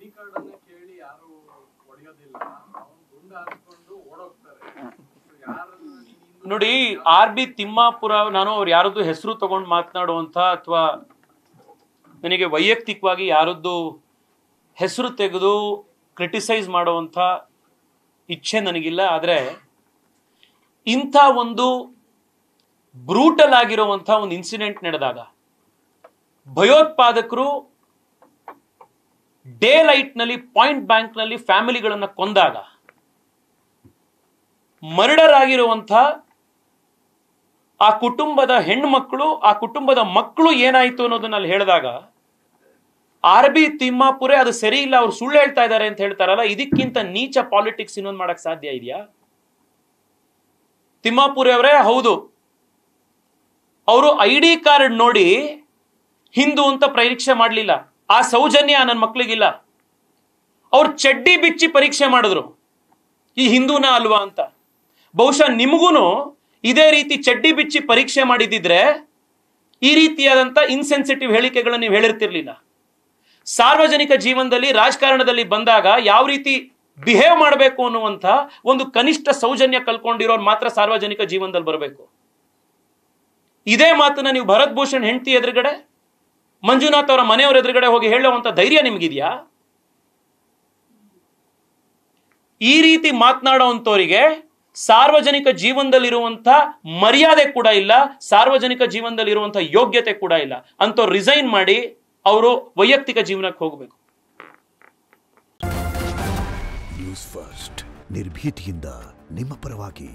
ID card ಅನ್ನ ಕೇಳಿ ಯಾರು ಹೊಡೆಯೋದಿಲ್ಲ, ಅವನು ಗುಂಡು ಹಾರಿಸ್ಕೊಂಡು ಓಡೋಗ್ತಾರೆ. ನೋಡಿ, ಆರ್ ಬಿ ತಿಮ್ಮಾಪುರ, ನಾನು ಅವ್ರು ಯಾರದ್ದು ಹೆಸರು ತಗೊಂಡು ಮಾತನಾಡುವಂಥ ಅಥವಾ ನನಗೆ ವೈಯಕ್ತಿಕವಾಗಿ ಯಾರದ್ದು ಹೆಸರು ತೆಗೆದು ಕ್ರಿಟಿಸೈಸ್ ಮಾಡುವಂಥ ಇಚ್ಛೆ ನನಗಿಲ್ಲ. ಆದರೆ ಇಂಥ ಒಂದು ಬ್ರೂಟಲ್ ಆಗಿರುವಂಥ ಒಂದು ಇನ್ಸಿಡೆಂಟ್ ನಡೆದಾಗ, ಭಯೋತ್ಪಾದಕರು ಡೇ ಲೈಟ್ನಲ್ಲಿ ಪಾಯಿಂಟ್ ಬ್ಯಾಂಕ್ನಲ್ಲಿ ಫ್ಯಾಮಿಲಿಗಳನ್ನು ಕೊಂದಾಗ, ಮರ್ಡರ್ ಆಗಿರುವಂಥ ಆ ಕುಟುಂಬದ ಹೆಣ್ಮಕ್ಳು, ಆ ಕುಟುಂಬದ ಮಕ್ಕಳು ಏನಾಯ್ತು ಅನ್ನೋದನ್ನ ಅಲ್ಲಿ ಹೇಳಿದಾಗ, ಆರ್ ಬಿ ತಿಮ್ಮಾಪುರೆ ಅದು ಸರಿ ಇಲ್ಲ, ಅವ್ರು ಸುಳ್ಳು ಹೇಳ್ತಾ ಇದ್ದಾರೆ ಅಂತ ಹೇಳ್ತಾರಲ್ಲ, ಇದಕ್ಕಿಂತ ನೀಚ ಪಾಲಿಟಿಕ್ಸ್ ಇನ್ನೊಂದು ಮಾಡಕ್ ಸಾಧ್ಯ ಇದೆಯಾ? ತಿಮ್ಮಾಪುರೆ ಅವರೇ ಹೌದು, ಅವರು ಐಡಿ ಕಾರ್ಡ್ ನೋಡಿ ಹಿಂದೂ ಅಂತ ಪರೀಕ್ಷೆ ಮಾಡಲಿಲ್ಲ. ಆ ಸೌಜನ್ಯ ನನ್ನ ಮಕ್ಕಳಿಗಿಲ್ಲ. ಅವ್ರು ಚಡ್ಡಿ ಬಿಚ್ಚಿ ಪರೀಕ್ಷೆ ಮಾಡಿದ್ರು, ಈ ಹಿಂದೂನ ಅಲ್ವಾ ಅಂತ. ಬಹುಶಃ ನಿಮಗೂನು ಇದೇ ರೀತಿ ಚಡ್ಡಿ ಬಿಚ್ಚಿ ಪರೀಕ್ಷೆ ಮಾಡಿದ್ದಿದ್ರೆ ಈ ರೀತಿಯಾದಂಥ ಇನ್ಸೆನ್ಸಿಟಿವ್ ಹೇಳಿಕೆಗಳನ್ನು ನೀವು ಹೇಳಿರ್ತಿರ್ಲಿಲ್ಲ. ಸಾರ್ವಜನಿಕ ಜೀವನದಲ್ಲಿ, ರಾಜಕಾರಣದಲ್ಲಿ ಬಂದಾಗ ಯಾವ ರೀತಿ ಬಿಹೇವ್ ಮಾಡಬೇಕು ಅನ್ನುವಂಥ ಒಂದು ಕನಿಷ್ಠ ಸೌಜನ್ಯ ಕಲ್ಕೊಂಡಿರೋರು ಮಾತ್ರ ಸಾರ್ವಜನಿಕ ಜೀವನದಲ್ಲಿ ಬರಬೇಕು. ಇದೇ ಮಾತನ್ನ ನೀವು ಭರತ್ ಭೂಷಣ್ ಹೆಂಡತಿ ಎದುರುಗಡೆ, ಮಂಜುನಾಥ್ ಅವರ ಮನೆಯವರ ಎದುರುಗಡೆ ಹೋಗಿ ಹೇಳುವಂತ ಧೈರ್ಯ ನಿಮಗಿದೆಯಾ? ಈ ರೀತಿ ಮಾತನಾಡುವಂತವರಿಗೆ ಸಾರ್ವಜನಿಕ ಜೀವನದಲ್ಲಿರುವಂತ ಮರ್ಯಾದೆ ಕೂಡ ಇಲ್ಲ, ಸಾರ್ವಜನಿಕ ಜೀವನದಲ್ಲಿರುವಂತ ಯೋಗ್ಯತೆ ಕೂಡ ಇಲ್ಲ. ಅಂತವ್ರು ರಿಸೈನ್ ಮಾಡಿ ಅವರು ವೈಯಕ್ತಿಕ ಜೀವನಕ್ಕೆ ಹೋಗಬೇಕು. ನ್ಯೂಸ್ ಫಸ್ಟ್, ನಿರ್ಭೀತಿಯಿಂದ ನಿಮ್ಮ ಪರವಾಗಿ.